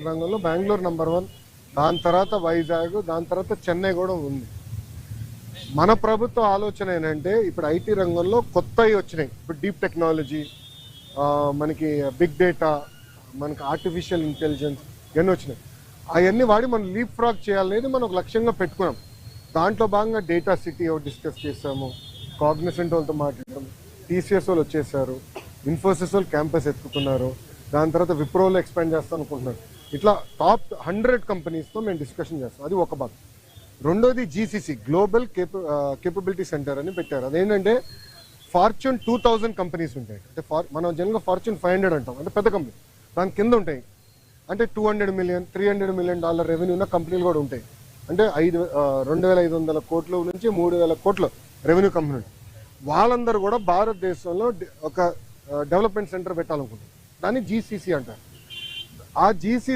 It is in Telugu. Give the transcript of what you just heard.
రంగంలో బెంగళూరు నంబర్ 1, దాని తర్వాత వైజాగ్, దాని తర్వాత చెన్నై కూడా ఉంది. మన ప్రభుత్వ ఆలోచన ఏంటంటే ఇప్పుడు ఐటీ రంగంలో కొత్తవి వచ్చినాయి. ఇప్పుడు డీప్ టెక్నాలజీ, మనకి బిగ్ డేటా, మనకి ఆర్టిఫిషియల్ ఇంటెలిజెన్స్ ఇవన్నీ వచ్చినాయి. అవన్నీ వాడి మనం లీప్ ఫ్రాగ్ చేయాలనేది మనం ఒక లక్ష్యంగా పెట్టుకున్నాం. దాంట్లో భాగంగా డేటా సిటీ డిస్కస్ చేసాము, కాగ్నిసెంట్ వాళ్ళతో మాట్లాడాము, టీసీఎస్ వాళ్ళు వచ్చేసారు, ఇన్ఫోసిస్ వాళ్ళు క్యాంపస్ ఎత్తుకున్నారు, దాని తర్వాత విప్రోలో ఎక్స్పాండ్ చేస్తాం అనుకుంటున్నారు. ఇట్లా టాప్ 100 కంపెనీస్తో మేము డిస్కషన్ చేస్తాం. అది ఒక భాగం. రెండోది జీసీసీ, గ్లోబల్ కేపబిలిటీ సెంటర్ అని పెట్టారు. అదేంటంటే ఫార్చ్యూన్ 2000 కంపెనీస్ ఉంటాయి. అంటే మనం జనరల్గా ఫార్చ్యూన్ 500 అంటాం, అంటే పెద్ద కంపెనీ. దాని కింద ఉంటాయి అంటే $200 మిలియన్, $300 మిలియన్ రెవెన్యూ ఉన్న కంపెనీలు కూడా ఉంటాయి. అంటే 2,500 కోట్ల నుంచి 3,000 కోట్ల రెవెన్యూ కంపెనీ. వాళ్ళందరూ కూడా భారతదేశంలో ఒక డెవలప్మెంట్ సెంటర్ పెట్టాలనుకుంటారు. దాన్ని జీసీసీ అంటారు. ఆ జీసీసీ